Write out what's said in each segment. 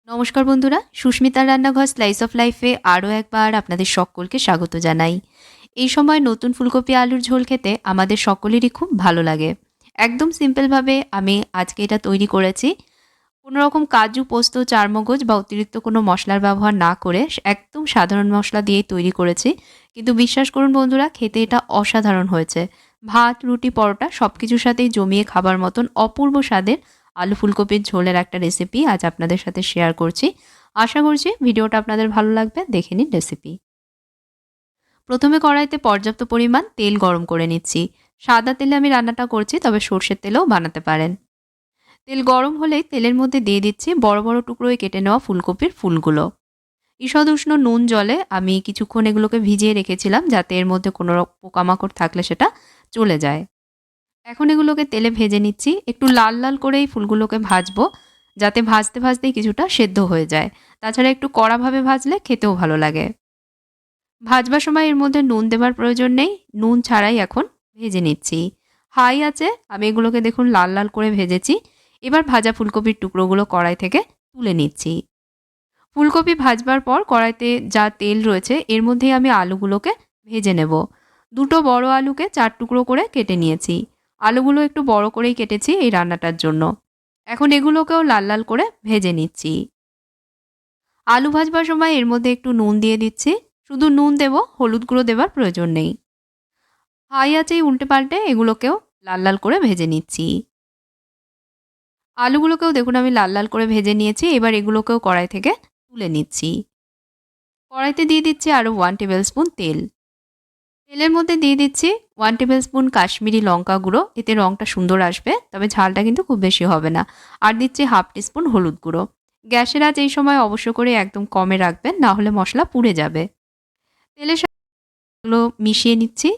নমস্কার বন্ধুরা, সুস্মিতার রান্নাঘর স্লাইস অফ লাইফে আরও একবার আপনাদের সকলকে স্বাগত জানাই। এই সময় নতুন ফুলকপি আলুর ঝোল খেতে আমাদের সকলেরই খুব ভালো লাগে। একদম সিম্পলভাবে আমি আজকে এটা তৈরি করেছি। কোনো রকম কাজু, পোস্ত, চারমগজ বা অতিরিক্ত কোনো মশলার ব্যবহার না করে একদম সাধারণ মশলা দিয়েই তৈরি করেছি। কিন্তু বিশ্বাস করুন বন্ধুরা, খেতে এটা অসাধারণ হয়েছে। ভাত, রুটি, পরোটা সব কিছুর সাথেই জমিয়ে খাবার মতন অপূর্ব স্বাদের আলু ফুলকপির ঝোলের একটা রেসিপি আজ আপনাদের সাথে শেয়ার করছি। আশা করছি ভিডিওটা আপনাদের ভালো লাগবে। দেখে নিন রেসিপি। প্রথমে কড়াইতে পর্যাপ্ত পরিমাণ তেল গরম করে নিচ্ছি। সাদা তেলে আমি রান্নাটা করছি, তবে সর্ষের তেলেও বানাতে পারেন। তেল গরম হলেই তেলের মধ্যে দিয়ে দিচ্ছি বড় বড় টুকরোয় কেটে নেওয়া ফুলকপির ফুলগুলো। ঈষৎ উষ্ণ নুন জলে আমি কিছুক্ষণ এগুলোকে ভিজিয়ে রেখেছিলাম, যাতে এর মধ্যে কোনো পোকামাকড় থাকলে সেটা চলে যায়। এখন এগুলোকে তেলে ভেজে নিচ্ছি। একটু লাল লাল করে এই ফুলগুলোকে ভাজবো, যাতে ভাজতে ভাজতেই কিছুটা সেদ্ধ হয়ে যায়। তাছাড়া একটু কড়াভাবে ভাজলে খেতেও ভালো লাগে। ভাজবার সময় এর মধ্যে নুন দেবার প্রয়োজন নেই, নুন ছাড়াই এখন ভেজে নিচ্ছি। হাই আছে আমি এগুলোকে দেখুন লাল লাল করে ভেজেছি। এবার ভাজা ফুলকপির টুকরোগুলো কড়াই থেকে তুলে নিচ্ছি। ফুলকপি ভাজবার পর কড়াইতে যা তেল রয়েছে এর মধ্যেই আমি আলুগুলোকে ভেজে নেব। দুটো বড় আলুকে 4 টুকরো করে কেটে নিয়েছি। আলুগুলো একটু বড় করেই কেটেছি এই রান্নাটার জন্য। এখন এগুলোকেও লাল লাল করে ভেজে নিচ্ছি। আলু ভাজবার সময় এর মধ্যে একটু নুন দিয়ে দিচ্ছি। শুধু নুন দেব, হলুদ গুঁড়ো দেবার প্রয়োজন নেই। হাই আঁচেই উল্টে পাল্টে এগুলোকেও লাল লাল করে ভেজে নিচ্ছি। আলুগুলোকেও দেখুন আমি লাল লাল করে ভেজে নিয়েছি। এবার এগুলোকেও কড়াই থেকে তুলে নিচ্ছি। কড়াইতে দিয়ে দিচ্ছি আরও 1 টেবিল স্পুন তেল। তেলের মধ্যে দিয়ে দিচ্ছি 1 টেবিল স্পুন কাশ্মীরি লঙ্কা গুঁড়ো। এতে রঙটা সুন্দর আসবে, তবে ঝালটা কিন্তু খুব বেশি হবে না। আর দিচ্ছি হাফ টিস্পুন হলুদ গুঁড়ো। গ্যাসের আঁচ এই সময় অবশ্য করে একদম কমে রাখবেন, না হলে মশলা পুড়ে যাবে। তেলের সাথে এগুলো মিশিয়ে নিচ্ছি।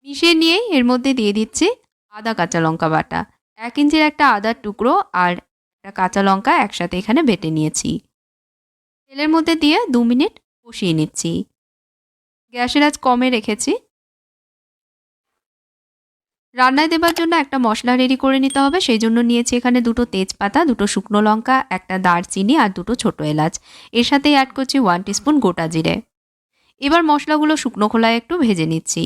মিশিয়ে নিয়েই এর মধ্যে দিয়ে দিচ্ছি আদা কাঁচা লঙ্কা বাটা। 1 ইঞ্চির একটা আদার টুকরো আর একটা কাঁচা লঙ্কা একসাথে এখানে বেটে নিয়েছি। তেলের মধ্যে দিয়ে 2 মিনিট কষিয়ে নিচ্ছি। গ্যাসের আঁচ কমে রেখেছি। রান্নায় দেবার জন্য একটা মশলা রেডি করে নিতে হবে। সেই জন্য নিয়েছি এখানে 2টো তেজপাতা, 2টো শুকনো লঙ্কা, একটা দারচিনি আর 2টো ছোটো এলাচ। এর সাথেই অ্যাড করছি 1 টিস্পুন গোটা জিরে। এবার মশলাগুলো শুকনো খোলায় একটু ভেজে নিচ্ছি।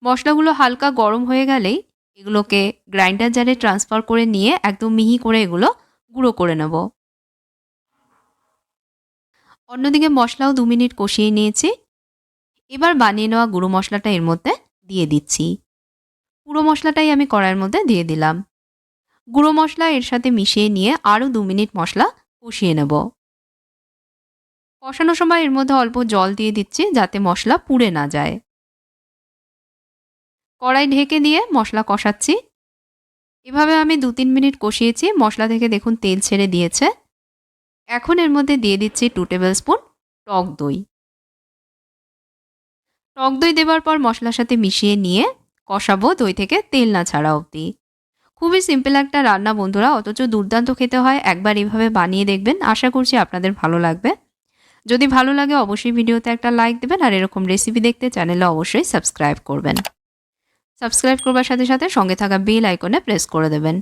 মশলাগুলো হালকা গরম হয়ে গেলেই এগুলোকে গ্রাইন্ডার জারে ট্রান্সফার করে নিয়ে একদম মিহি করে এগুলো গুঁড়ো করে নেব। অন্যদিকে মশলাও 2 মিনিট কষিয়ে নিয়েছি। এবার বানিয়ে নেওয়া গুঁড়ো মশলাটা এর মধ্যে দিয়ে দিচ্ছি। পুরো মশলাটাই আমি কড়াইয়ের মধ্যে দিয়ে দিলাম। গুঁড়ো মশলা এর সাথে মিশিয়ে নিয়ে আরও 2 মিনিট মশলা কষিয়ে নেব। কষানোর সময় এর মধ্যে অল্প জল দিয়ে দিচ্ছি, যাতে মশলা পুড়ে না যায়। কড়াই ঢেকে দিয়ে মশলা কষাচ্ছি। এভাবে আমি 2-3 মিনিট কষিয়েছি। মশলা থেকে দেখুন তেল ছেড়ে দিয়েছে। এখন এর মধ্যে দিয়ে দিচ্ছি 2 টেবিল স্পুন টক দই। টক দই দেবার পর মশলার সাথে মিশিয়ে নিয়ে কষাবো দই থেকে তেল না ছাড়া অবধি। খুবই সিম্পল একটা রান্না বন্ধুরা, অথচ দুর্দান্ত খেতে হয়। একবার এভাবে বানিয়ে দেখবেন, আশা করছি আপনাদের ভালো লাগবে। যদি ভালো লাগে অবশ্যই ভিডিওতে একটা লাইক দেবেন, আর এরকম রেসিপি দেখতে চ্যানেলে অবশ্যই সাবস্ক্রাইব করবেন। সাবস্ক্রাইব করবার সাথে সাথে সঙ্গে থাকা বেল আইকনে প্রেস করে দেবেন।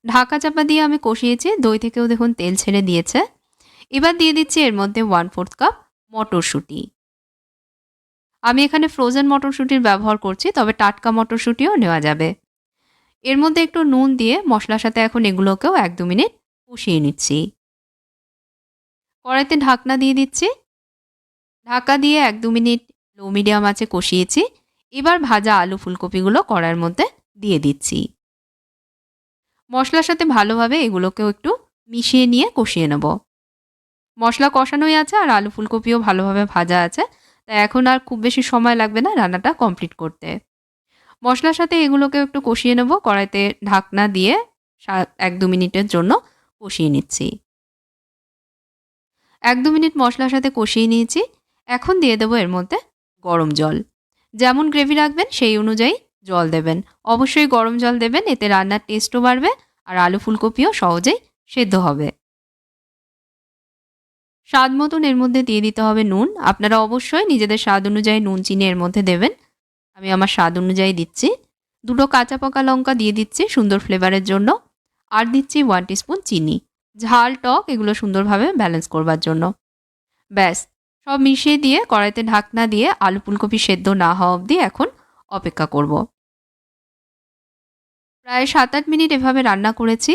ঢাকা চাপা দিয়ে আমি কষিয়েছি। দই থেকেও দেখুন তেল ছেড়ে দিয়েছে। এবার দিয়ে দিচ্ছি এর মধ্যে 1/4 কাপ মটরশুঁটি। আমি এখানে ফ্রোজেন মটরশুঁটির ব্যবহার করছি, তবে টাটকা মটরশুঁটিও নেওয়া যাবে। এর মধ্যে একটু নুন দিয়ে মশলার সাথে এখন এগুলোকেও 1-2 মিনিট কষিয়ে নিচ্ছি। কড়াইতে ঢাকনা দিয়ে দিচ্ছি। ঢাকা দিয়ে 1-2 মিনিট লো মিডিয়াম আঁচে কষিয়েছি। এবার ভাজা আলু ফুলকপিগুলো কড়াইয়ের মধ্যে দিয়ে দিচ্ছি। মশলার সাথে ভালোভাবে এগুলোকেও একটু মিশিয়ে নিয়ে কষিয়ে নেব। মশলা কষানোই আছে আর আলু ফুলকপিও ভালোভাবে ভাজা আছে, তাই এখন আর খুব বেশি সময় লাগবে না রান্নাটা কমপ্লিট করতে। মশলার সাথে এগুলোকেও একটু কষিয়ে নেব। কড়াইতে ঢাকনা দিয়ে 1-2 মিনিটের জন্য কষিয়ে নিচ্ছি। 1-2 মিনিট মশলার সাথে কষিয়ে নিয়েছি। এখন দিয়ে দেবো এর মধ্যে গরম জল। যেমন গ্রেভি রাখবেন সেই অনুযায়ী জল দেবেন। অবশ্যই গরম জল দেবেন, এতে রান্নার টেস্টও বাড়বে আর আলু ফুলকপিও সহজেই সেদ্ধ হবে। স্বাদ মতন এর মধ্যে দিয়ে দিতে হবে নুন। আপনারা অবশ্যই নিজেদের স্বাদ অনুযায়ী নুন চিনি এর মধ্যে দেবেন। আমি আমার স্বাদ অনুযায়ী দিচ্ছি। 2টো কাঁচা পাকা লঙ্কা দিয়ে দিচ্ছি সুন্দর ফ্লেভারের জন্য। আর দিচ্ছি 1 টিস্পুন চিনি। ঝাল, টক এগুলো সুন্দরভাবে ব্যালেন্স করবার জন্য। ব্যাস, সব মিশিয়ে দিয়ে কড়াইতে ঢাকনা দিয়ে আলু ফুলকপি সেদ্ধ না হওয়া অবধি এখন অপেক্ষা করব। প্রায় 7-8 মিনিট এভাবে রান্না করেছি।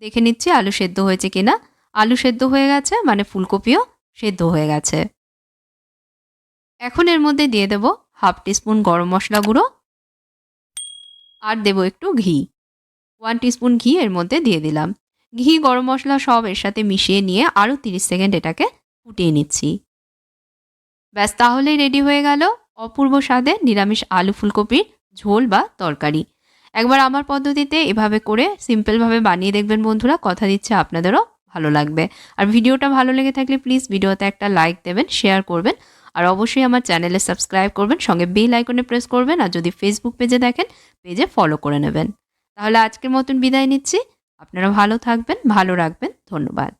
দেখে নিচ্ছি আলু সেদ্ধ হয়েছে কিনা। আলু সেদ্ধ হয়ে গেছে, মানে ফুলকপিও সেদ্ধ হয়ে গেছে। এখন এর মধ্যে দিয়ে দেব 1/2 টিস্পুন গরম মশলা গুঁড়ো আর দেব একটু ঘি। 1 টিস্পুন ঘি এর মধ্যে দিয়ে দিলাম। ঘি, গরম মশলা সব এর সাথে মিশিয়ে নিয়ে আরও 30 সেকেন্ড এটাকে ফুটিয়ে নিচ্ছি। ব্যাস, তাহলেই রেডি হয়ে গেল অপূর্ব স্বাদে নিরামিষ আলু ফুলকপির ঝোল বা তরকারি। একবার আমার পদ্ধতিতে এভাবে করে সিম্পলভাবে বানিয়ে দেখবেন বন্ধুরা, কথা দিচ্ছে আপনাদেরও ভালো লাগবে। আর ভিডিওটা ভালো লেগে থাকলে প্লিজ ভিডিওতে একটা লাইক দেবেন, শেয়ার করবেন, আর অবশ্যই আমার চ্যানেলে সাবস্ক্রাইব করবেন, সঙ্গে বেল আইকনে প্রেস করবেন, আর যদি ফেসবুক পেজে দেখেন পেজে ফলো করে নেবেন। তাহলে আজকের মতন বিদায় নিচ্ছি। আপনারা ভালো থাকবেন, ভালো রাখবেন। ধন্যবাদ।